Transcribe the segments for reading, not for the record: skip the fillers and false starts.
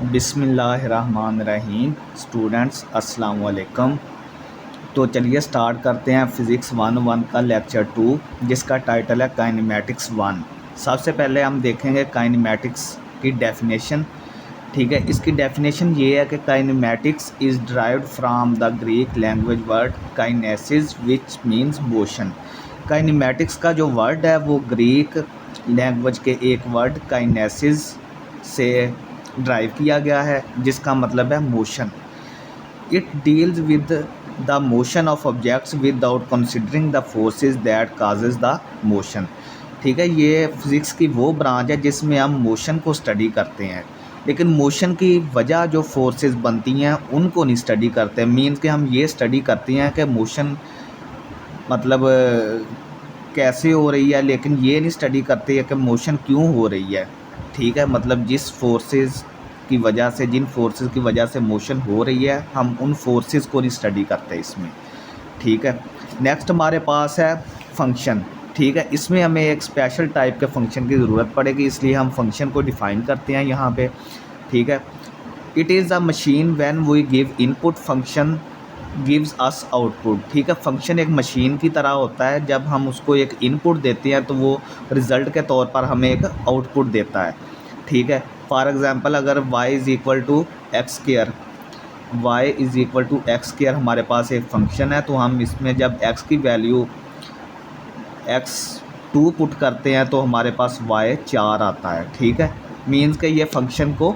बिस्मिल्लाहिर्रहमानिर्रहीम। स्टूडेंट्स अस्सलाम वालेकुम। तो चलिए स्टार्ट करते हैं फ़िज़िक्स 1 का लेक्चर 2, जिसका टाइटल है काइनेमैटिक्स 1। सबसे पहले हम देखेंगे काइनेमैटिक्स की डेफिनेशन। ठीक है, इसकी डेफिनेशन ये है कि kinematics is derived from the Greek language word kinesis which means motion. Kinematics का जो वर्ड है वो ग्रीक लैंग्वेज के एक वर्ड काइनेसिस से ड्राइव किया गया है, जिसका मतलब है motion. It deals with the motion of objects without considering the forces that causes the motion. ठीक है, ये फिज़िक्स की वो ब्रांच है जिसमें हम मोशन को स्टडी करते हैं, लेकिन मोशन की वजह जो फोर्सेस बनती हैं उनको नहीं स्टडी करते। मीन्स कि हम ये स्टडी करते हैं कि मोशन मतलब कैसे हो रही है, लेकिन ये नहीं स्टडी करते हैं कि मोशन क्यों हो रही है। ठीक है, मतलब जिन फोर्सेस की वजह से मोशन हो रही है, हम उन फोर्सेस को नहीं स्टडी करते इसमें। ठीक है, नेक्स्ट हमारे पास है फंक्शन। ठीक है, इसमें हमें एक स्पेशल टाइप के फंक्शन की ज़रूरत पड़ेगी, इसलिए हम फंक्शन को डिफ़ाइन करते हैं यहाँ पे। ठीक है, it is a machine when we give input function gives us output. ठीक है, फंक्शन एक मशीन की तरह होता है। जब हम उसको एक इनपुट देते हैं तो वो रिज़ल्ट के तौर पर हमें एक आउटपुट देता है। ठीक है, फॉर एग्ज़ाम्पल अगर y is equal to x square हमारे पास एक फंक्शन है, तो हम इसमें जब x की वैल्यू x2 पुट करते हैं तो हमारे पास y 4 आता है। ठीक है, मीन्स कि ये फंक्शन को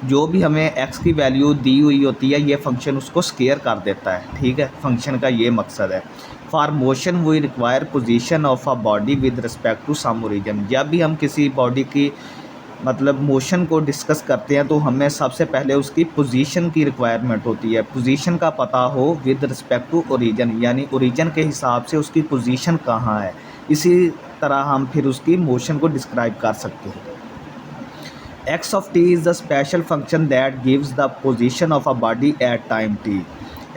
जो भी हमें x की वैल्यू दी हुई होती है, ये फंक्शन उसको स्केयर कर देता है। ठीक है, फंक्शन का ये मकसद है। For motion we require position of a body with respect to some origin. जब भी हम किसी बॉडी की मतलब मोशन को डिस्कस करते हैं तो हमें सबसे पहले उसकी पोजीशन की रिक्वायरमेंट होती है। पोजीशन का पता हो विद रिस्पेक्ट टू ओरिजिन, यानी ओरिजिन के हिसाब से उसकी पोजीशन कहाँ है। इसी तरह हम फिर उसकी मोशन को डिस्क्राइब कर सकते हैं। x of t is the special function that gives the position of a body at time t।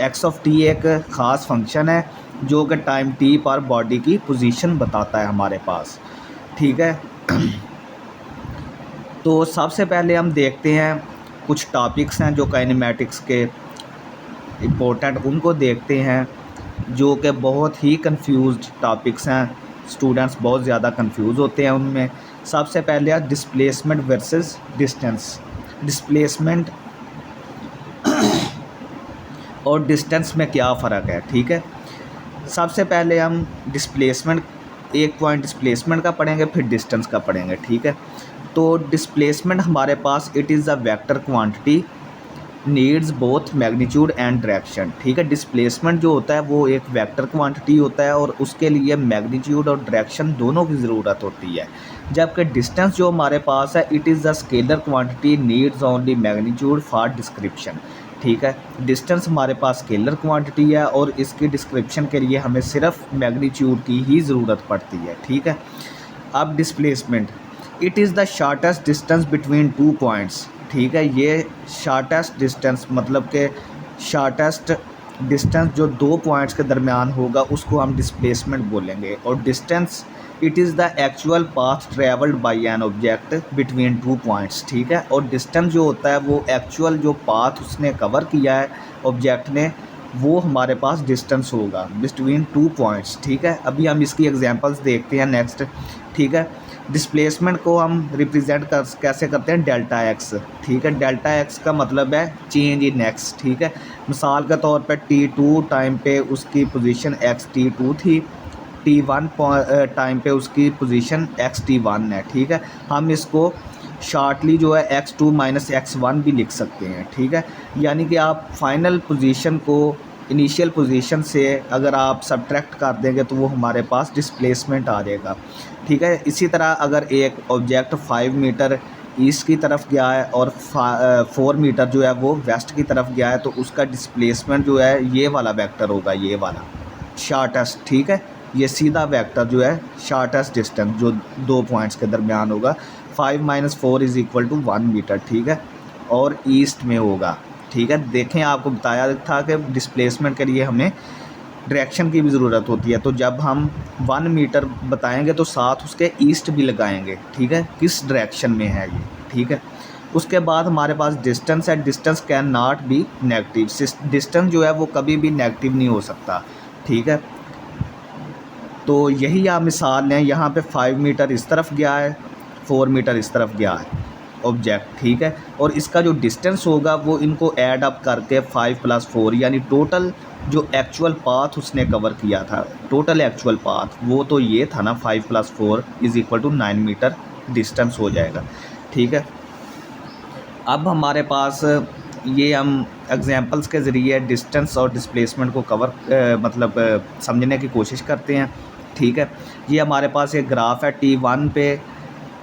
x of t एक ख़ास फंक्शन है जो कि टाइम t पर बॉडी की पोजीशन बताता है हमारे पास। ठीक है, तो सबसे पहले हम देखते हैं कुछ टॉपिक्स हैं जो काइनेमैटिक्स के इम्पोर्टेंट, उनको देखते हैं, जो कि बहुत ही कंफ्यूज्ड टॉपिक्स हैं। स्टूडेंट्स बहुत ज़्यादा कंफ्यूज होते हैं उनमें। सबसे पहले है डिस्प्लेसमेंट वर्सेस डिस्टेंस। डिस्प्लेसमेंट और डिस्टेंस में क्या फ़र्क है। ठीक है, सबसे पहले हम डिस्प्लेसमेंट, एक पॉइंट डिस्प्लेसमेंट का पढ़ेंगे, फिर डिस्टेंस का पढ़ेंगे। ठीक है, तो डिस्प्लेसमेंट हमारे पास it is a vector quantity needs both magnitude and direction. ठीक है, डिस्प्लेसमेंट जो होता है वो एक वेक्टर क्वांटिटी होता है और उसके लिए मैग्नीट्यूड और डायरेक्शन दोनों की ज़रूरत होती है। जबकि डिस्टेंस जो हमारे पास है it is a scalar quantity needs only magnitude for description. ठीक है, डिस्टेंस हमारे पास स्केलर क्वांटिटी है और इसकी डिस्क्रिप्शन के लिए हमें सिर्फ मैग्नीट्यूड की ही ज़रूरत पड़ती है। ठीक है, अब displacement, it is the shortest distance between two points. ठीक है, ये शॉर्टेस्ट डिस्टेंस मतलब कि शॉर्टेस्ट डिस्टेंस जो दो पॉइंट्स के दरमियान होगा उसको हम डिस्प्लेसमेंट बोलेंगे। और distance it is the actual path travelled by an object between two points. ठीक है, और डिस्टेंस जो होता है वो एक्चुअल जो पाथ उसने कवर किया है ऑब्जेक्ट ने, वो हमारे पास डिस्टेंस होगा बिटवीन टू पॉइंट्स। ठीक है, अभी हम इसकी एग्जांपल्स देखते हैं नेक्स्ट। ठीक है, डिस्प्लेसमेंट को हम रिप्रेजेंट कैसे करते हैं, डेल्टा एक्स। ठीक है, डेल्टा एक्स का मतलब है चेंज इन एक्स। ठीक है, मिसाल के तौर पे t2 टाइम पे उसकी पोजीशन xt2 थी, t1 टाइम पे उसकी पोजीशन xt1 है। ठीक है, हम इसको शॉर्टली जो है x2 माइनस x1 भी लिख सकते हैं। ठीक है, यानी कि आप फाइनल पोजीशन को इनिशियल पोजीशन से अगर आप सब्ट्रैक्ट कर देंगे तो वो हमारे पास डिस्प्लेसमेंट आ जाएगा। ठीक है, इसी तरह अगर एक ऑब्जेक्ट 5 मीटर ईस्ट की तरफ गया है और 4 मीटर जो है वो वेस्ट की तरफ गया है, तो उसका डिस्प्लेसमेंट जो है ये वाला वेक्टर होगा, ये वाला शॉर्टेस्ट। ठीक है, ये सीधा वेक्टर जो है शॉर्टेस्ट डिस्टेंस जो दो पॉइंट्स के दरमियान होगा, 5 minus 4 is equal to 1 metre. ठीक है, और ईस्ट में होगा। ठीक है, देखें आपको बताया था कि डिस्प्लेसमेंट के लिए हमें डायरेक्शन की भी ज़रूरत होती है, तो जब हम 1 मीटर बताएंगे तो साथ उसके ईस्ट भी लगाएंगे। ठीक है, किस डायरेक्शन में है ये। ठीक है, उसके बाद हमारे पास डिस्टेंस है, distance can not be negative, distance जो है वो कभी भी नेगेटिव नहीं हो सकता, ठीक है। तो यही आप मिसाल लें, यहाँ पे 5 मीटर इस तरफ गया है, 4 मीटर इस तरफ गया है ऑब्जेक्ट, ठीक है। और इसका जो डिस्टेंस होगा वो इनको ऐड अप करके 5 + 4 यानी टोटल जो एक्चुअल पाथ उसने कवर किया था, टोटल एक्चुअल पाथ वो तो ये था ना, 5 + 4 = 9 मीटर डिस्टेंस हो जाएगा, ठीक है। अब हमारे पास ये हम एग्जांपल्स के ज़रिए डिस्टेंस और डिस्प्लेसमेंट को कवर समझने की कोशिश करते हैं, ठीक है। ये हमारे पास एक ग्राफ है, T1 पे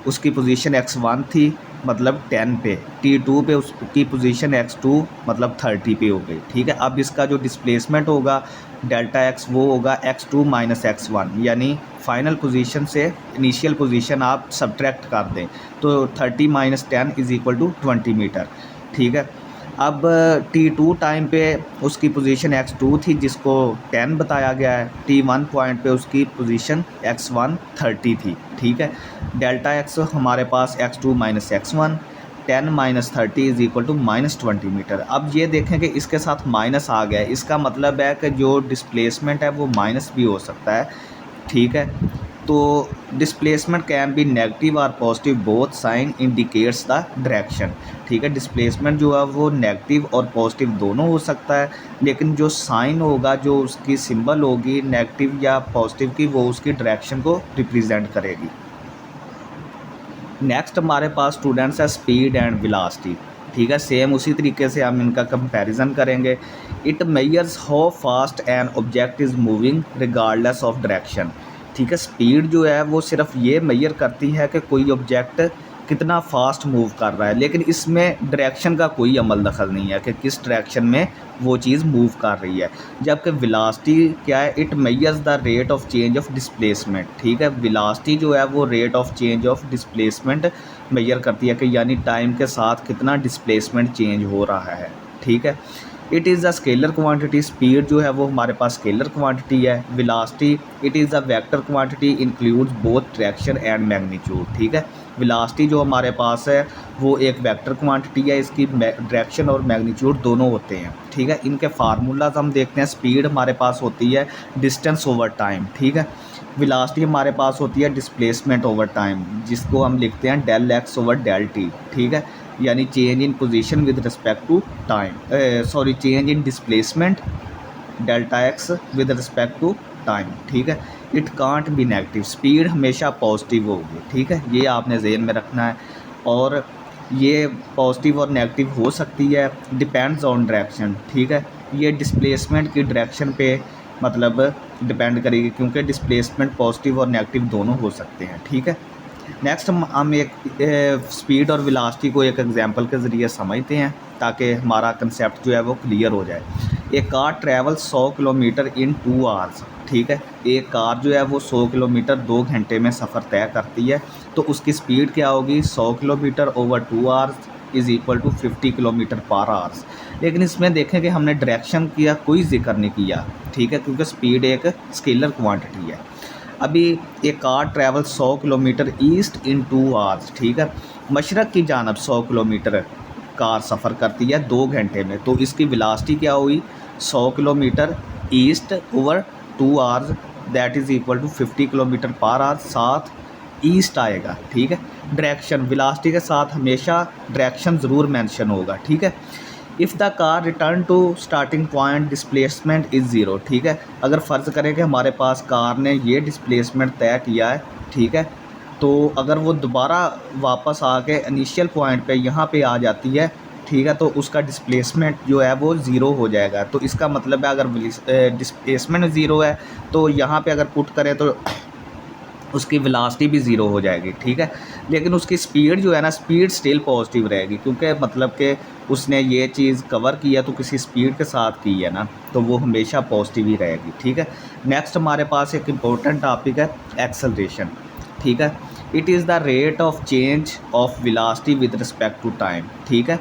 उसकी पोजीशन x1 थी मतलब 10 पे, T2 पे उसकी पोजीशन x2 मतलब 30 पे हो गई, ठीक है। अब इसका जो डिस्प्लेसमेंट होगा डेल्टा x वो होगा x2 - x1 यानी फाइनल पोजीशन से इनिशियल पोजीशन आप सब्ट्रैक्ट कर दें तो 30 - 10 = 20 मीटर, ठीक है। अब T2 टाइम पे उसकी पोजीशन x2 थी जिसको 10 बताया गया है, T1 पॉइंट पे उसकी पोजीशन x1 30 थी, ठीक है। डेल्टा x हमारे पास x2 - x1 10 - 30 = -20 मीटर। अब ये देखें कि इसके साथ माइनस आ गया है, इसका मतलब है कि जो डिस्प्लेसमेंट है वो माइनस भी हो सकता है, ठीक है। तो डिस्प्लेसमेंट कैन बी नेगेटिव और positive, both sign indicates the direction, ठीक है। डिस्प्लेसमेंट जो है वो नेगेटिव और पॉजिटिव दोनों हो सकता है, लेकिन जो साइन होगा, जो उसकी सिंबल होगी नेगेटिव या पॉजिटिव की, वो उसकी डायरेक्शन को रिप्रेजेंट करेगी। नेक्स्ट हमारे पास स्टूडेंट्स है स्पीड एंड वेलोसिटी, ठीक है। सेम उसी तरीके से हम इनका कंपैरिजन करेंगे। It measures how fast an object is moving regardless of direction, ठीक है। स्पीड जो है वो सिर्फ ये मेजर करती है कि कोई ऑब्जेक्ट कितना फास्ट मूव कर रहा है, लेकिन इसमें डायरेक्शन का कोई अमल दखल नहीं है कि किस डायरेक्शन में वो चीज़ मूव कर रही है। जबकि वेलोसिटी क्या है, it measures the rate of change of displacement, ठीक है। वेलोसिटी जो है वो rate of change of displacement measure करती है कि यानी टाइम के साथ कितना डिस्प्लेसमेंट चेंज हो रहा है, ठीक है। It is a scalar quantity, speed जो है वो हमारे पास स्केलर क्वांटिटी है। Velocity it is a vector quantity, includes both direction and magnitude, ठीक है। वेलोसिटी जो हमारे पास है वो एक वेक्टर क्वांटिटी है, इसकी डायरेक्शन और मैग्नीट्यूड दोनों होते हैं, ठीक है। इनके फार्मूलाज हम देखते हैं। स्पीड हमारे पास होती है डिस्टेंस ओवर टाइम, ठीक है। वेलोसिटी हमारे पास होती है डिस्प्लेसमेंट ओवर टाइम, जिसको हम लिखते हैं del x / del t, ठीक है। यानी change in position with respect to time, change in displacement delta x with respect to time, ठीक है। It can't be negative, speed हमेशा पॉजिटिव होगी, ठीक है। ये आपने ज़हन में रखना है। और ये पॉजिटिव और नेगेटिव हो सकती है, डिपेंड्स ऑन डायरेक्शन, ठीक है। ये डिस्प्लेसमेंट की डायरेक्शन पे डिपेंड करेगी, क्योंकि डिस्प्लेसमेंट पॉजिटिव और नेगेटिव दोनों हो सकते हैं, ठीक है। नेक्स्ट हम एक स्पीड और वेलोसिटी को एक एग्जांपल के ज़रिए समझते हैं ताकि हमारा कंसेप्ट जो है वो क्लियर हो जाए। एक कार ट्रैवल 100 किलोमीटर इन 2 आवर्स, ठीक है। एक कार जो है वो 100 किलोमीटर 2 घंटे में सफ़र तय करती है, तो उसकी स्पीड क्या होगी, 100 किलोमीटर ओवर 2 आवर्स = 50 किलोमीटर पर आवर्स। लेकिन इसमें देखें कि हमने डायरेक्शन किया कोई जिक्र नहीं किया, ठीक है, क्योंकि स्पीड एक स्केलर क्वांटिटी है। अभी एक कार ट्रैवल 100 किलोमीटर ईस्ट इन 2 आवर्स, ठीक है। मशरक़ की जानब 100 किलोमीटर कार सफ़र करती है 2 घंटे में, तो इसकी वेलोसिटी क्या हुई, 100 kilometre east over 2 hours that is = 50 kilometre per hour, साथ ईस्ट आएगा, ठीक है। डायरेक्शन वेलोसिटी के साथ हमेशा डायरेक्शन ज़रूर मेंशन होगा, ठीक है। If the car return to starting point displacement is zero, ठीक है। अगर फ़र्ज़ करें कि हमारे पास कार ने ये डिस्प्लेसमेंट तय किया है, ठीक है, तो अगर वो दोबारा वापस आके इनिशियल पॉइंट पे यहाँ पे आ जाती है, ठीक है, तो उसका डिस्प्लेसमेंट जो है वो ज़ीरो हो जाएगा। तो इसका मतलब है अगर डिस्प्लेसमेंट ज़ीरो है तो यहाँ पे अगर पुट करें तो उसकी वेलोसिटी भी ज़ीरो हो जाएगी, ठीक है। लेकिन उसकी स्पीड जो है ना, स्पीड स्टिल पॉजिटिव रहेगी, क्योंकि मतलब कि उसने ये चीज़ कवर किया तो किसी स्पीड के साथ की है ना, तो वो हमेशा पॉजिटिव ही रहेगी, ठीक है। नेक्स्ट हमारे पास एक इम्पोर्टेंट टॉपिक है एक्सेलरेशन, ठीक है। It is the rate of change of velocity with respect to time, ठीक है,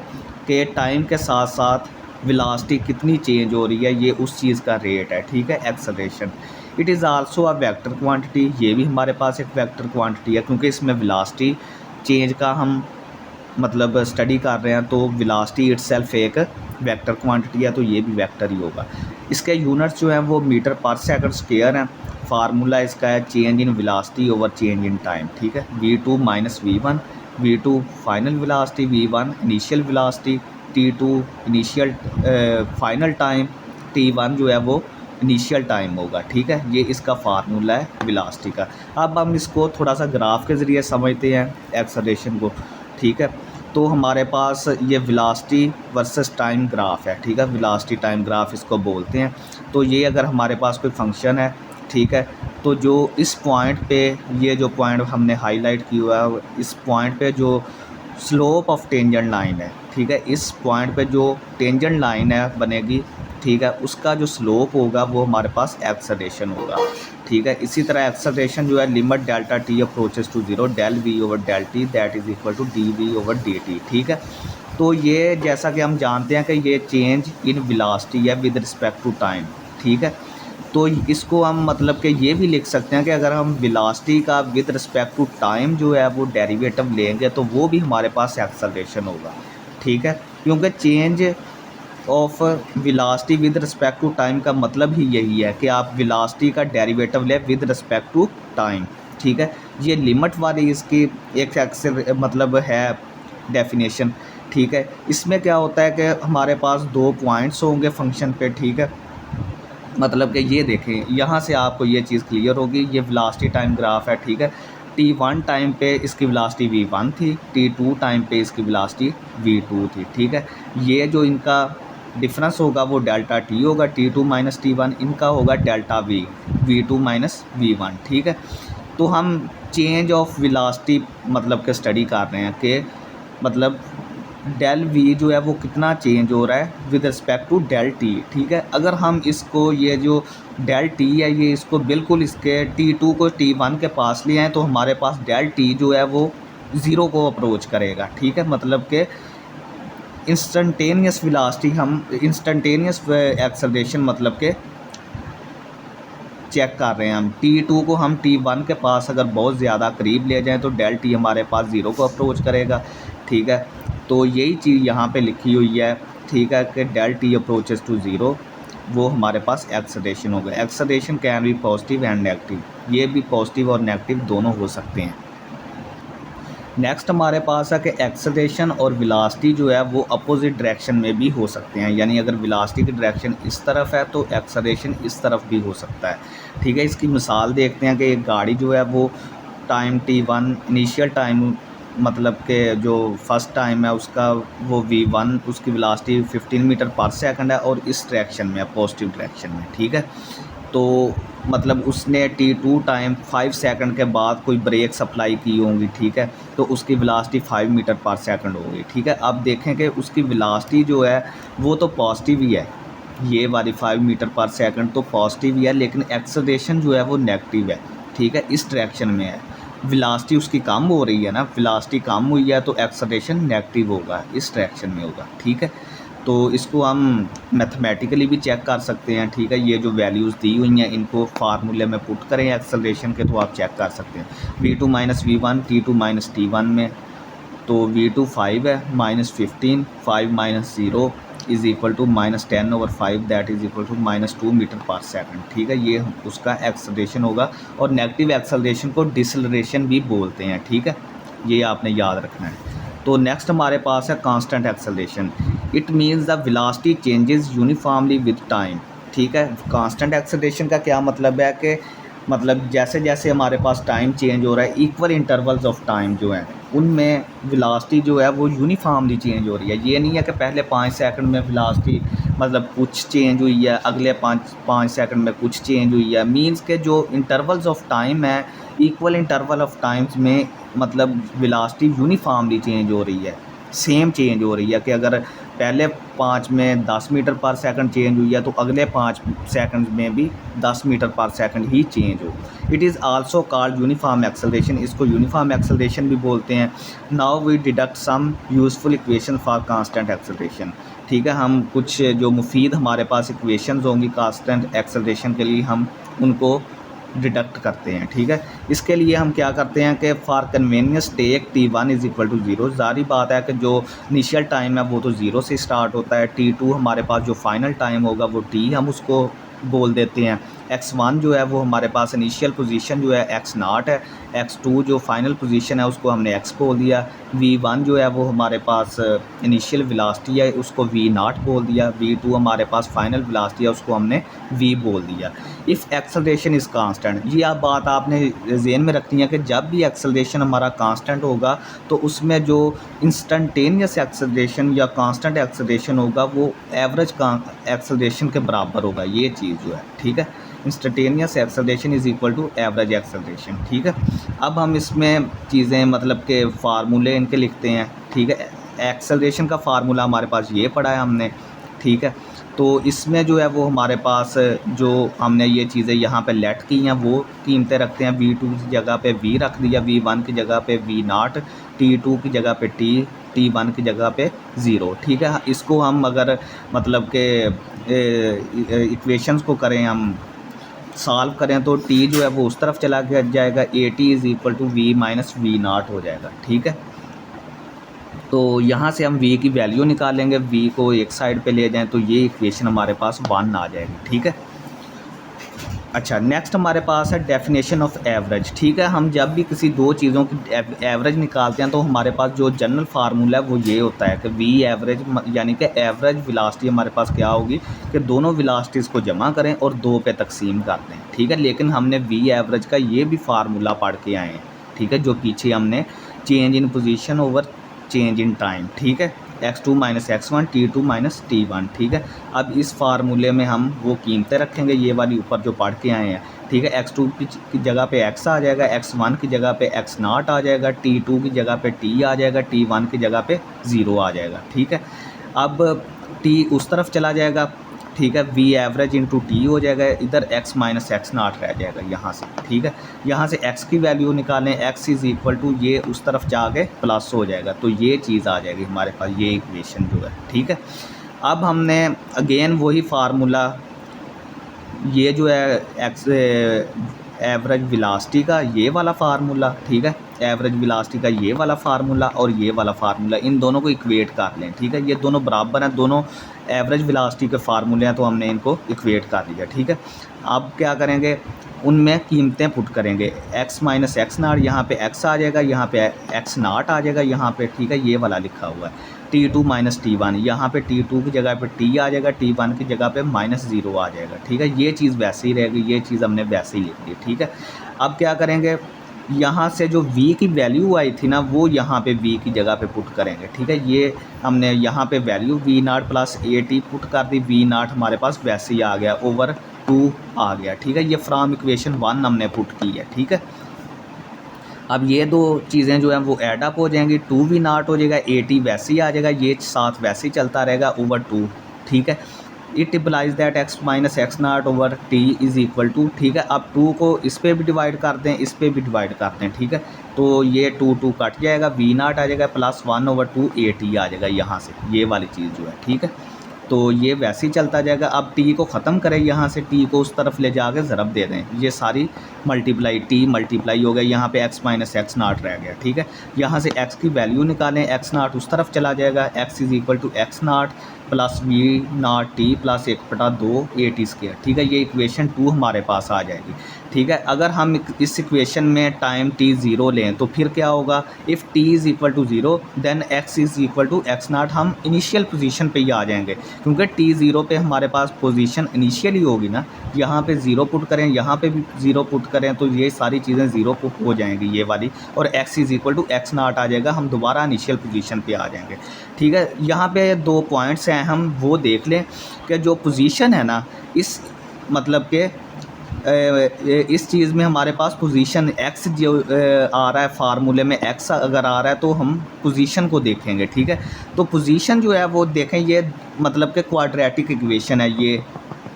कि टाइम के साथ साथ वेलोसिटी कितनी चेंज हो रही है, ये उस चीज़ का रेट है, ठीक है, acceleration. It is also a vector quantity, ये भी हमारे पास एक वेक्टर क्वांटिटी है, क्योंकि इसमें वेलोसिटी चेंज का हम मतलब स्टडी कर रहे हैं तो वेलोसिटी इटसेल्फ एक वेक्टर क्वांटिटी है, तो ये भी वेक्टर ही होगा। इसके यूनिट्स जो हैं वो मीटर पर सेकंड स्क्वायर हैं। फार्मूला इसका है change in velocity over change in time, ठीक है। v2 minus v1, v2 final velocity, v1 initial velocity, t2 initial final time, t1 जो है वो इनिशियल टाइम होगा, ठीक है। ये इसका फार्मूला है वेलोसिटी का। अब हम इसको थोड़ा सा ग्राफ के ज़रिए समझते हैं एक्सेलरेशन को, ठीक है। तो हमारे पास ये वेलोसिटी वर्सेस टाइम ग्राफ है, ठीक है। वेलोसिटी टाइम ग्राफ इसको बोलते हैं। तो ये अगर हमारे पास कोई फंक्शन है, ठीक है, तो जो इस पॉइंट पे, ये जो पॉइंट हमने हाईलाइट किया है, इस पॉइंट पे जो स्लोप ऑफ टेंजेंट लाइन है, ठीक है, इस पॉइंट पे जो टेंजेंट लाइन है बनेगी, ठीक है, उसका जो स्लोप होगा वो हमारे पास एक्सेलरेशन होगा, ठीक है। इसी तरह एक्सेलरेशन जो है limit delta t approaches to zero del v over del t that is equal to d v over d t, ठीक है। तो ये जैसा कि हम जानते हैं कि ये चेंज इन वेलोसिटी है विद रिस्पेक्ट टू टाइम, ठीक है। तो इसको हम मतलब कि ये भी लिख सकते हैं कि अगर हम वेलोसिटी का विद रिस्पेक्ट टू टाइम जो है वो डेरिवेटिव लेंगे तो वो भी हमारे पास एक्सेलरेशन होगा, ठीक है। क्योंकि change of velocity with respect to time का मतलब ही यही है कि आप वेलोसिटी का डेरिवेटिव लें विद रिस्पेक्ट टू टाइम, ठीक है। ये लिमिट वाली इसकी एक मतलब है डेफिनेशन, ठीक है। इसमें क्या होता है कि हमारे पास दो पॉइंट्स होंगे फंक्शन पे, ठीक है। मतलब कि ये देखें, यहाँ से आपको ये चीज़ क्लियर होगी। ये वेलोसिटी टाइम ग्राफ है, ठीक है। t1 टाइम पे इसकी वेलोसिटी v1 थी, t2 टाइम पे इसकी वेलोसिटी v2 थी, ठीक है। ये जो इनका डिफरेंस होगा वो डेल्टा t होगा, t2 माइनस t1, इनका होगा delta v, v2 minus v1, ठीक है। तो हम चेंज ऑफ वेलोसिटी मतलब के स्टडी कर रहे हैं कि मतलब डेल वी जो है वो कितना चेंज हो रहा है with respect to del t, ठीक है। अगर हम इसको ये जो डेल टी है ये इसको बिल्कुल इसके t2 को t1 के पास ले आएँ तो हमारे पास डेल टी जो है वो ज़ीरो को अप्रोच करेगा, ठीक है। मतलब कि इंस्टेंटेनियस वेलोसिटी, हम इंस्टेंटेनियस एक्सेलरेशन मतलब के चेक कर रहे हैं हम। t2 को हम t1 के पास अगर बहुत ज़्यादा करीब ले जाएं तो डेल टी हमारे पास ज़ीरो को अप्रोच करेगा, ठीक है। तो यही चीज़ यहाँ पे लिखी हुई है, ठीक है, कि del t approaches to zero वो हमारे पास एक्सेलरेशन होगा। Acceleration can be positive and negative, ये भी पॉजिटिव और नेगेटिव दोनों हो सकते हैं। नेक्स्ट हमारे पास है कि एक्सेलरेशन और वेलोसिटी जो है वो अपोजिट डायरेक्शन में भी हो सकते हैं, यानी अगर वेलोसिटी की डायरेक्शन इस तरफ है तो एक्सेलरेशन इस तरफ भी हो सकता है, ठीक है। इसकी मिसाल देखते हैं कि एक गाड़ी जो है वो टाइम t1 इनिशियल टाइम मतलब के जो फर्स्ट टाइम है उसका वो v1 उसकी वेलोसिटी 15 मीटर पर सेकंड है और इस डायरेक्शन में है, पॉजिटिव डायरेक्शन में, ठीक है। तो मतलब उसने t2 टाइम 5 सेकंड के बाद कोई ब्रेक सप्लाई की होंगी, ठीक है, तो उसकी वेलोसिटी 5 मीटर पर सेकंड होगी, ठीक है। अब देखें कि उसकी वेलोसिटी जो है वो तो पॉजिटिव ही है, ये वाली 5 मीटर पर सेकंड तो पॉजिटिव ही है, लेकिन एक्सेलरेशन जो है वो नेगेटिव है, ठीक है, इस डायरेक्शन में है। वेलोसिटी उसकी कम हो रही है ना, वेलोसिटी कम हुई है तो एक्सेलरेशन नेगेटिव होगा, इस डायरेक्शन में होगा, ठीक है। तो इसको हम मैथमेटिकली भी चेक कर सकते हैं, ठीक है। ये जो वैल्यूज़ दी हुई हैं इनको फार्मूले में पुट करें एक्सेलरेशन के तो आप चेक कर सकते हैं। v2 minus v1 t2 minus t1 में तो v2 5 है minus 15, 5 minus 0 is equal to minus 10 over 5 that is equal to minus 2 metre per second, ठीक है। ये उसका एक्सेलरेशन होगा और नेगेटिव एक्सेलरेशन को डिसलरेशन भी बोलते हैं, ठीक है, ये आपने याद रखना है। तो नेक्स्ट हमारे पास है constant acceleration. It means the velocity changes uniformly with time, ठीक है। कांस्टेंट एक्सेलरेशन का क्या मतलब है कि मतलब जैसे जैसे हमारे पास टाइम चेंज हो रहा है, इक्वल इंटरवल्स ऑफ टाइम जो हैं उनमें वेलोसिटी जो है वो यूनिफॉर्मली चेंज हो रही है। ये नहीं है कि पहले 5 सेकंड में वेलोसिटी मतलब कुछ चेंज हुई है, अगले 5 सेकंड में कुछ चेंज हुई है। मींस के जो इंटरवल्स ऑफ टाइम है, इक्वल इंटरवल ऑफ टाइम्स में मतलब वेलोसिटी यूनिफॉर्मली चेंज हो रही है, सेम चेंज हो रही है कि अगर पहले 5 में 10 मीटर पर सेकंड चेंज हुई है तो अगले 5 सेकंड में भी 10 मीटर पर सेकंड ही चेंज हो। It is also called uniform acceleration, इसको यूनिफॉर्म एक्सेलरेशन भी बोलते हैं। Now we deduct some useful equation for constant acceleration, ठीक है। हम कुछ जो मुफीद हमारे पास इक्वेशंस होंगी कांस्टेंट एक्सेलरेशन के लिए हम उनको डिडक्ट करते हैं, ठीक है। इसके लिए हम क्या करते हैं कि for convenience take T1 is equal to 0। ज़ाहिर बात है कि जो इनिशियल टाइम है वो तो 0 से स्टार्ट होता है। T2 हमारे पास जो फाइनल टाइम होगा वो T हम उसको बोल देते हैं। x1 जो है वो हमारे पास इनिशियल पोजीशन जो है x0 है। x2 जो फाइनल पोजीशन है उसको हमने x बोल दिया। v1 जो है वो हमारे पास इनिशियल वेलोसिटी है, उसको v0 बोल दिया। v2 हमारे पास फाइनल वेलोसिटी है, उसको हमने v बोल दिया। इफ़ एक्सेलरेशन इज़ कांस्टेंट, ये आप बात आपने ज़हन में रखनी है कि जब भी एक्सेलरेशन हमारा कांस्टेंट होगा तो उसमें जो इंस्टेंटेनियस एक्सेलरेशन या कांस्टेंट एक्सेलरेशन होगा वो एवरेज एक्सेलरेशन के बराबर होगा। ये चीज़ जो है, ठीक है, instantaneous acceleration is equal to average acceleration, ठीक है। अब हम इसमें चीज़ें मतलब के फार्मूले इनके लिखते हैं, ठीक है। एक्सेलरेशन का फार्मूला हमारे पास ये पढ़ा है हमने, ठीक है। तो इसमें जो है वो हमारे पास जो हमने ये चीज़ें यहाँ पे लेट की हैं वो कीमतें रखते हैं। v2 की जगह पे v रख दिया, v1 की जगह पे v0, t2 की जगह पे t1 की जगह पे 0, ठीक है। इसको हम अगर मतलब के इक्वेशंस को करें, हम सॉल्व करें तो t जो है वो उस तरफ चला जाएगा, at is equal to v minus v0 हो जाएगा, ठीक है। तो यहाँ से हम v की वैल्यू निकालेंगे, v को एक साइड पे ले जाएं तो ये इक्वेशन हमारे पास 1 आ जाएगी, ठीक है। अच्छा, नेक्स्ट हमारे पास है डेफिनेशन ऑफ एवरेज, ठीक है। हम जब भी किसी दो चीज़ों की एवरेज निकालते हैं तो हमारे पास जो जनरल फार्मूला है वो ये होता है कि v एवरेज यानी कि एवरेज वेलोसिटी हमारे पास क्या होगी कि दोनों वेलोसिटीज़ को जमा करें और 2 पे तकसीम कर दें, ठीक है। लेकिन हमने v एवरेज का ये भी फार्मूला पढ़ के आए हैं, ठीक है, जो पीछे हमने change in position over change in time, ठीक है, x2 minus x1 t2 minus t1, ठीक है। अब इस फार्मूले में हम वो कीमतें रखेंगे, ये वाली ऊपर जो पढ़ के आए हैं, ठीक है। x2 की जगह पे x आ जाएगा, x1 की जगह पे x0 आ जाएगा, t2 की जगह पे t आ जाएगा, t1 की जगह पे 0 आ जाएगा, ठीक है। अब t उस तरफ चला जाएगा, ठीक है, v एवरेज इंटू टी हो जाएगा, इधर x माइनस x0 रह जाएगा यहाँ से, ठीक है। यहाँ से x की वैल्यू निकालें, x इज़ इक्वल टू ये उस तरफ जाके प्लस हो जाएगा, तो ये चीज़ आ जाएगी हमारे पास, ये इक्वेशन जो है, ठीक है। अब हमने अगेन वही फार्मूला, ये जो है एक्स एवरेज वेलोसिटी का ये वाला फार्मूला, ठीक है, एवरेज वेलोसिटी का ये वाला फार्मूला और ये वाला फार्मूला, इन दोनों को इक्वेट कर लें, ठीक है। ये दोनों बराबर हैं, दोनों एवरेज वेलोसिटी के फार्मूले हैं, तो हमने इनको इक्वेट कर लिया, ठीक है। अब क्या करेंगे, उनमें कीमतें पुट करेंगे, x माइनस x0, यहाँ पे x आ जाएगा, यहाँ पे x0 आ जाएगा, यहाँ पे, ठीक है, ये वाला लिखा हुआ है। t2 माइनस t1, यहाँ पे t2 की जगह पे t आ जाएगा, t1 की जगह पे -0 आ जाएगा, ठीक है। ये चीज़ वैसे ही रहेगी, ये चीज़ हमने वैसे ही लिख दी, ठीक है। अब क्या करेंगे, यहाँ से जो v की वैल्यू आई थी ना वो यहाँ पे v की जगह पे पुट करेंगे, ठीक है। ये हमने यहाँ पे value v0 plus at put कर दी, v0 हमारे पास वैसे ही आ गया, ओवर 2 आ गया, ठीक है। ये फ्रॉम इक्वेशन 1 हमने पुट की है, ठीक है। अब ये दो चीज़ें जो हैं वो ऐड अप हो जाएंगी, 2v0 हो जाएगा, at वैसे ही आ जाएगा, ये साथ वैसे ही चलता रहेगा, ओवर 2, ठीक है। It implies that x minus x0 over t is equal to, ठीक है। अब 2 को इस पे भी डिवाइड करते हैं, इस पे भी डिवाइड करते हैं, ठीक है। तो ये 2 कट जाएगा, v0 आ जाएगा प्लस 1 ओवर 2 at आ जाएगा यहाँ से, ये वाली चीज़ जो है, ठीक है। तो ये वैसे ही चलता जाएगा। अब t को ख़त्म करें, यहाँ से t को उस तरफ ले जाके ज़रब दे दें, ये सारी मल्टीप्लाई t मल्टीप्लाई हो गया, यहाँ पे x माइनस x0 रह गया, ठीक है। यहाँ से x की वैल्यू निकालें, x0 उस तरफ चला जाएगा, x is equal to x0 plus v0 t plus 1/2 at square, ठीक है। ये इक्वेशन 2 हमारे पास आ जाएगी, ठीक है। अगर हम इस इक्वेशन में टाइम t 0 लें तो फिर क्या होगा, if t is equal to 0 then x is equal to x0, हम इनिशियल पोजीशन पे ही आ जाएंगे, क्योंकि t 0 पे हमारे पास पोजीशन इनिशियल ही होगी ना। यहाँ पे 0 पुट करें, यहाँ पे भी 0 पुट करें, तो ये सारी चीज़ें 0 पुट हो जाएंगी ये वाली, और x is equal to x0 आ जाएगा, हम दोबारा इनिशियल पोजीशन पे आ जाएंगे, ठीक है। यहाँ पे 2 पॉइंट्स हैं, हम वो देख लें कि जो पोजीशन है ना, इस मतलब के इस चीज़ में हमारे पास पोजीशन x जो आ रहा है फार्मूले में, x अगर आ रहा है तो हम पोजीशन को देखेंगे, ठीक है। तो पोजीशन जो है वो देखें, ये मतलब कि क्वाड्रेटिक इक्वेशन है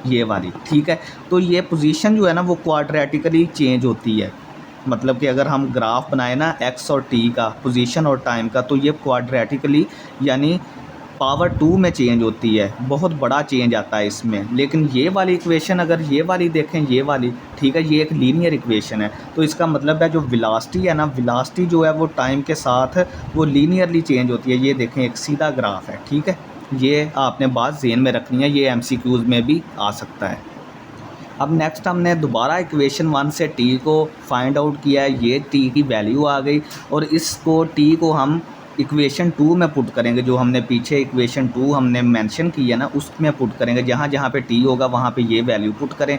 ये वाली, ठीक है। तो ये पोजीशन जो है ना वो क्वाड्रेटिकली चेंज होती है, मतलब कि अगर हम ग्राफ बनाए ना x और t का, पोजीशन और टाइम का, तो ये क्वाड्रेटिकली यानी पावर 2 में चेंज होती है, बहुत बड़ा चेंज आता है इसमें। लेकिन ये वाली इक्वेशन अगर ये वाली देखें, ये वाली, ठीक है, ये एक लीनियर इक्वेशन है, तो इसका मतलब है जो वेलोसिटी है ना, वेलोसिटी जो है वो टाइम के साथ वो लीनियरली चेंज होती है। ये देखें एक सीधा ग्राफ है, ठीक है, ये आपने बात ज़हन में रखनी है, ये एमसीक्यूज़ में भी आ सकता है। अब नेक्स्ट हमने दोबारा इक्वेशन 1 से टी को फाइंड आउट किया है, ये टी की वैल्यू आ गई और इसको टी को हम इक्वेशन 2 में पुट करेंगे, जो हमने पीछे इक्वेशन 2 हमने मेंशन की है ना, उसमें पुट करेंगे। जहाँ जहाँ पे टी होगा वहाँ पे ये वैल्यू पुट करें,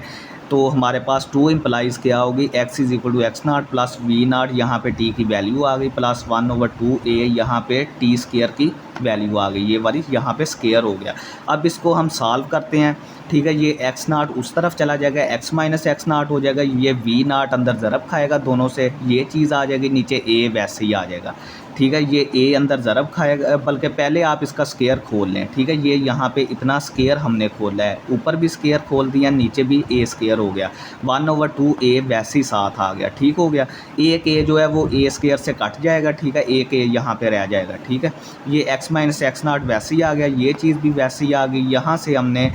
तो हमारे पास 2 इम्प्लाइज़ क्या होगी, x is equal to x naught plus v naught, यहाँ पर टी की वैल्यू आ गई, प्लस 1/2a, यहाँ पे टी स्केयर की वैल्यू आ गई, ये वाली यहाँ पे स्केयर हो गया। अब इसको हम सॉल्व करते हैं, ठीक है, ये एक्स नाट उस तरफ चला जाएगा, x माइनस एक्स नाट हो जाएगा, ये वी नाट अंदर ज़रब खाएगा दोनों से, ये चीज़ आ जाएगी, नीचे a वैसे ही आ जाएगा, ठीक है, ये a अंदर ज़रब खाएगा, बल्कि पहले आप इसका स्केयर खोल लें, ठीक है, ये यहाँ पे इतना स्केयर हमने खोला है, ऊपर भी स्केयर खोल दिया, नीचे भी a स्केयर हो गया, 1/2a वैसे ही साथ आ गया, ठीक हो गया। एक a जो है वो a स्केयर से कट जाएगा, ठीक है, एक a यहाँ पे रह जाएगा, ठीक है, ये x माइनस एक्स नाट वैसे ही आ गया, ये चीज़ भी वैसे ही आ गई। यहाँ से हमने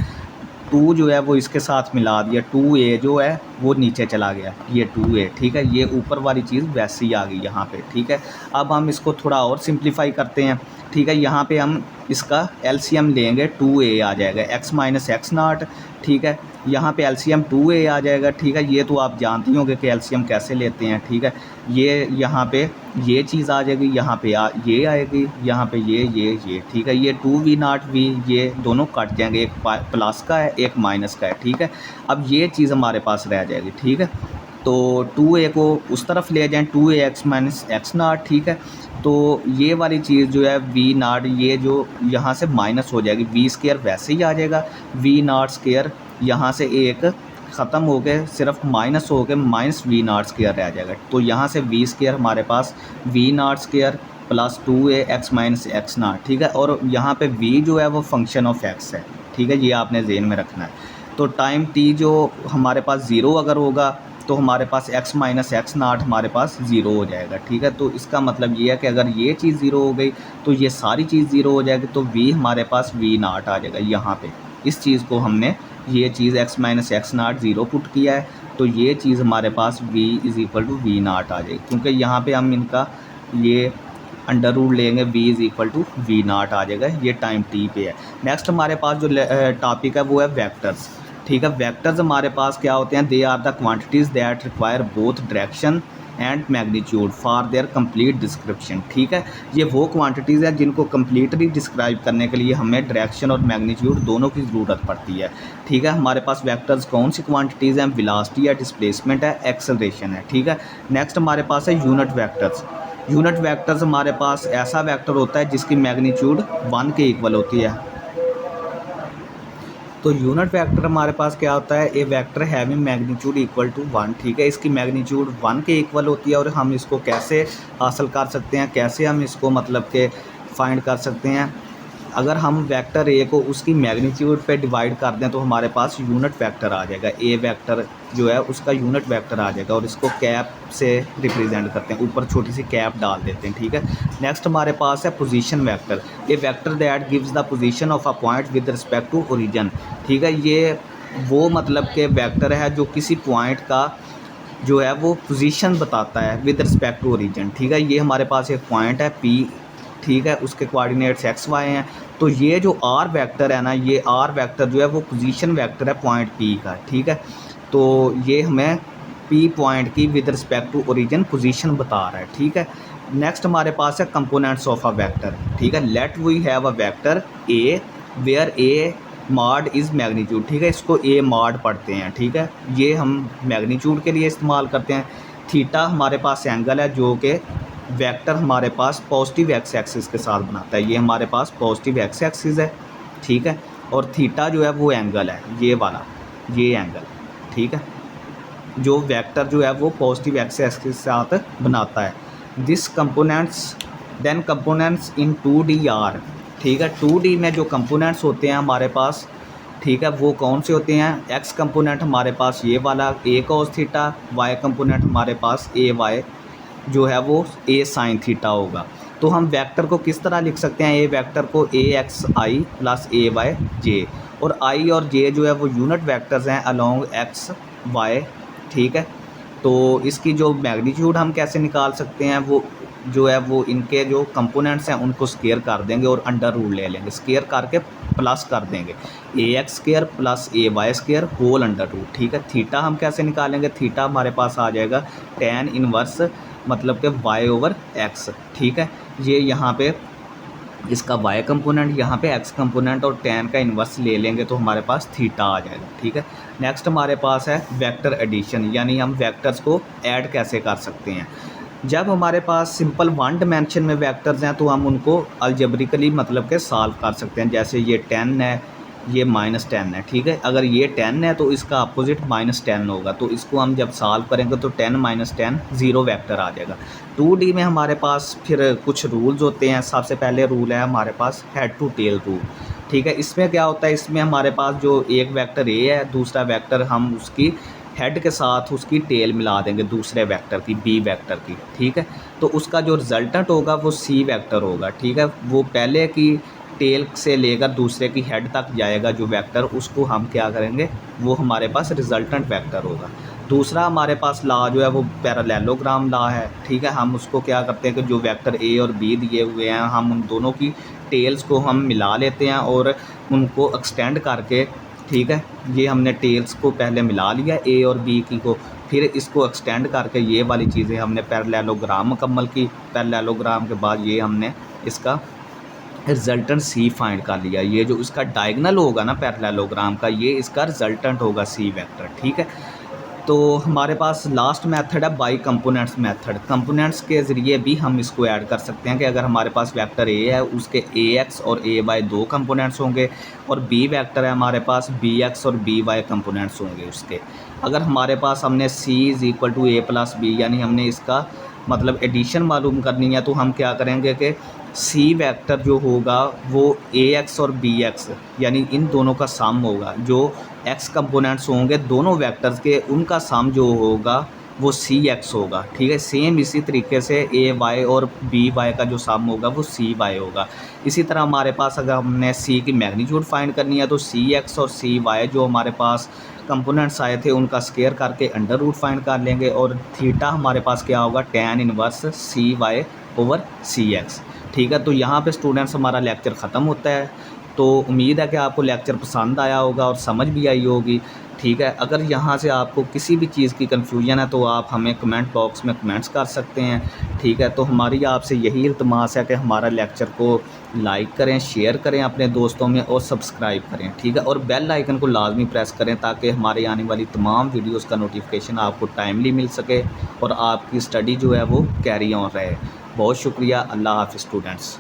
2 जो है वो इसके साथ मिला दिया, 2a जो है वो नीचे चला गया, ये 2a, ठीक है, ये ऊपर वाली चीज़ वैसे ही आ गई यहाँ पे, ठीक है। अब हम इसको थोड़ा और सिंप्लीफाई करते हैं, ठीक है, यहाँ पे हम इसका एलसीएम लेंगे, 2a आ जाएगा, x माइनस एक्स नाट, ठीक है, यहाँ पे एलसीएम 2a आ जाएगा, ठीक है, ये तो आप जानती होंगे कि एलसीएम कैसे लेते हैं, ठीक है, ये यहाँ पे ये चीज़ आ जाएगी, यहाँ पे ये आएगी, यहाँ पे ये, ठीक है, ये 2v0v ये दोनों कट जाएंगे, एक प्लस का है एक माइनस का है, ठीक है। अब ये चीज़ हमारे पास रह जाएगी, ठीक है, तो 2a को उस तरफ ले जाएं, 2ax माइनस एक्स नाट, ठीक है, तो ये वाली चीज़ जो है वी नाट, ये जो यहाँ से माइनस हो जाएगी, वी स्केयर वैसे ही आ जाएगा, वी नाट स्केयर यहाँ से एक ख़त्म हो गए, सिर्फ माइनस हो गए, माइनस वी नाट स्केयर रह जाएगा, तो यहाँ से वी स्केयर हमारे पास v naught square plus 2ax minus x naught, ठीक है, और यहाँ पे v जो है वो फंक्शन ऑफ x है, ठीक है, ये आपने ज़हन में रखना है। तो टाइम t जो हमारे पास 0 अगर होगा तो हमारे पास x माइनस एक्स नाट हमारे पास 0 हो जाएगा, ठीक है, तो इसका मतलब ये है कि अगर ये चीज़ 0 हो गई तो ये सारी चीज़ 0 हो जाएगी, तो v हमारे पास v नाट आ जाएगा। यहाँ पे इस चीज़ को हमने ये चीज़ x minus x naught 0 put किया है, तो ये चीज़ हमारे पास v is equal to v naught आ जाएगी, क्योंकि यहाँ पे हम इनका ये अंडर रूट लेंगे, v is equal to v naught आ जाएगा, ये टाइम t पे है। नेक्स्ट हमारे पास जो टॉपिक है वो है वेक्टर्स, ठीक है, वेक्टर्स हमारे पास क्या होते हैं, they are the quantities that require both direction and magnitude for their complete description, ठीक है, ये वो क्वांटिटीज़ हैं जिनको कम्प्लीटली डिस्क्राइब करने के लिए हमें डायरेक्शन और मैग्नीट्यूड दोनों की ज़रूरत पड़ती है, ठीक है। हमारे पास वेक्टर्स कौन सी क्वांटिटीज़ हैं, वेलोसिटी है, डिस्प्लेसमेंट है, एक्सेलरेशन है, ठीक है। नेक्स्ट हमारे पास है यूनिट वेक्टर्स। यूनिट वेक्टर्स हमारे पास ऐसा वेक्टर होता है जिसकी मैग्नीट्यूड 1 के इक्वल होती है। तो यूनिट वेक्टर हमारे पास क्या होता है, A vector having magnitude equal to 1, ठीक है, इसकी मैग्नीट्यूड 1 के इक्वल होती है। और हम इसको कैसे हासिल कर सकते हैं, कैसे हम इसको मतलब के फाइंड कर सकते हैं, अगर हम वेक्टर ए को उसकी मैग्नीट्यूड पे डिवाइड कर दें तो हमारे पास यूनिट वेक्टर आ जाएगा, ए वेक्टर जो है उसका यूनिट वेक्टर आ जाएगा, और इसको कैप से रिप्रेजेंट करते हैं, ऊपर छोटी सी कैप डाल देते हैं, ठीक है। नेक्स्ट हमारे पास है position vector, a vector that gives the position of a point with respect to origin, ठीक है, ये वो मतलब के वेक्टर है जो किसी पॉइंट का जो है वो पोजीशन बताता है विद रिस्पेक्ट टू ओरिजिन, ठीक है। ये हमारे पास एक पॉइंट है P, ठीक है, उसके कोऑर्डिनेट्स एक्स वाई हैं, तो ये जो आर वेक्टर है ना, ये आर वेक्टर जो है वो पोजीशन वेक्टर है पॉइंट P का, ठीक है, तो ये हमें P पॉइंट की with respect to origin position बता रहा है, ठीक है। नेक्स्ट हमारे पास है कंपोनेंट्स ऑफ अ वेक्टर, ठीक है, let we have a vector A where A mod is magnitude, ठीक है, इसको ए मॉड पढ़ते हैं, ठीक है, ये हम मैग्नीट्यूड के लिए इस्तेमाल करते हैं। थीटा हमारे पास एंगल है जो कि वेक्टर हमारे पास पॉजिटिव एक्स एक्सिस के साथ बनाता है, ये हमारे पास पॉजिटिव एक्स एक्सिस है, ठीक है, और थीटा जो है वो एंगल है, ये वाला ये एंगल, ठीक है, जो वेक्टर जो है वो पॉजिटिव एक्स एक्सिस के साथ बनाता है। This components then components in 2D are, ठीक है, 2D में जो कंपोनेंट्स होते हैं हमारे पास, ठीक है, वो कौन से होते हैं, एक्स कंपोनेंट हमारे पास ये वाला ए कॉस थीटा, वाई कंपोनेंट हमारे पास ए वाई जो है वो ए साइन थीटा होगा। तो हम वेक्टर को किस तरह लिख सकते हैं, ए वेक्टर को ए x I plus A Y जे, और आई और जे जो है वो यूनिट वेक्टर्स हैं अलोंग एक्स वाई, ठीक है। तो इसकी जो मैग्नीट्यूड हम कैसे निकाल सकते हैं, वो जो है वो इनके जो कंपोनेंट्स हैं उनको स्केयर कर देंगे और अंडर रूट ले लेंगे, स्केयर करके प्लस कर देंगे, A x square plus A y square whole under root, ठीक है। थीटा हम कैसे निकालेंगे, थीटा हमारे पास आ जाएगा tan इनवर्स मतलब कि y ओवर x, ठीक है। ये यहाँ पे इसका y कंपोनेंट, यहाँ पे x कंपोनेंट और tan का इन्वर्स ले लेंगे तो हमारे पास थीटा आ जाएगा, ठीक है। नेक्स्ट हमारे पास है वेक्टर एडिशन, यानी हम वेक्टर्स को ऐड कैसे कर सकते हैं। जब हमारे पास सिंपल वन डायमेंशन में वेक्टर्स हैं तो हम उनको अलजेब्रिकली मतलब के सॉल्व कर सकते हैं। जैसे ये 10 है, ये -10 है, ठीक है। अगर ये 10 है तो इसका अपोजिट -10 होगा, तो इसको हम जब सॉल्व करेंगे तो 10 - 10 0 वेक्टर आ जाएगा। 2D में हमारे पास फिर कुछ रूल्स होते हैं। सबसे पहले रूल है हमारे पास हेड टू टेल रूल, ठीक है। इसमें क्या होता है, इसमें हमारे पास जो एक वेक्टर ए है, दूसरा वेक्टर हम उसकी हेड के साथ उसकी टेल मिला देंगे दूसरे वेक्टर की, बी वेक्टर की, ठीक है। तो उसका जो रिजल्टेंट होगा वो सी वेक्टर होगा, ठीक है। वो पहले की टेल से लेकर दूसरे की हेड तक जाएगा जो वेक्टर, उसको हम क्या करेंगे, वो हमारे पास रिजल्टेंट वेक्टर होगा। दूसरा हमारे पास लॉ जो है वो पैरेललोग्राम लॉ है, ठीक है। हम उसको क्या करते हैं कि जो वेक्टर ए और बी दिए हुए हैं हम उन दोनों की टेल्स को हम मिला लेते हैं और उनको एक्सटेंड करके, ठीक है। ये हमने टेल्स को पहले मिला लिया ए और बी की को, फिर इसको एक्सटेंड करके ये वाली चीज़ें हमने पैरेललोग्राम मुकम्मल की। पैरेललोग्राम के बाद ये हमने इसका रिजल्टेंट सी फाइंड कर लिया। ये जो इसका डायगोनल होगा ना पैरेललोग्राम का, ये इसका रिजल्टेंट होगा सी वेक्टर, ठीक है। तो हमारे पास लास्ट मेथड है बाई कंपोनेंट्स मेथड। कंपोनेंट्स के ज़रिए भी हम इसको ऐड कर सकते हैं कि अगर हमारे पास वेक्टर ए है उसके ए एक्स और ए वाई 2 कंपोनेंट्स होंगे, और बी वेक्टर है हमारे पास बी एक्स और बी वाई कंपोनेंट्स होंगे उसके। अगर हमारे पास हमने C is equal to A plus B, यानी हमने इसका मतलब एडिशन मालूम करनी है, तो हम क्या करेंगे कि सी वेक्टर जो होगा वो ए एक्स और बी एक्स यानी इन दोनों का सम होगा। जो एक्स कंपोनेंट्स होंगे दोनों वेक्टर्स के, उनका सम जो होगा वो सी एक्स होगा, ठीक है। सेम इसी तरीके से ए वाई और बी वाई का जो सम होगा वो सी वाई होगा। इसी तरह हमारे पास अगर हमने सी की मैग्नीट्यूड फाइंड करनी है तो सी एक्स और सी वाई जो हमारे पास कंपोनेंट्स आए थे उनका स्केयर करके अंडर रूट फाइंड कर लेंगे, और थीटा हमारे पास क्या होगा, tan inverse C Y over सी एक्स, ठीक है। तो यहाँ पे स्टूडेंट्स हमारा लेक्चर ख़त्म होता है। तो उम्मीद है कि आपको लेक्चर पसंद आया होगा और समझ भी आई होगी, ठीक है। अगर यहाँ से आपको किसी भी चीज़ की कन्फ्यूजन है तो आप हमें कमेंट बॉक्स में कमेंट्स कर सकते हैं, ठीक है। तो हमारी आपसे यही इल्तमास है कि हमारा लेक्चर को लाइक करें, शेयर करें अपने दोस्तों में और सब्सक्राइब करें, ठीक है। और बेल आइकन को लाजमी प्रेस करें ताकि हमारे आने वाली तमाम वीडियोस का नोटिफिकेशन आपको टाइमली मिल सके और आपकी स्टडी जो है वो कैरी ऑन रहे। बहुत शुक्रिया। अल्लाह हाफ़िज़ स्टूडेंट्स।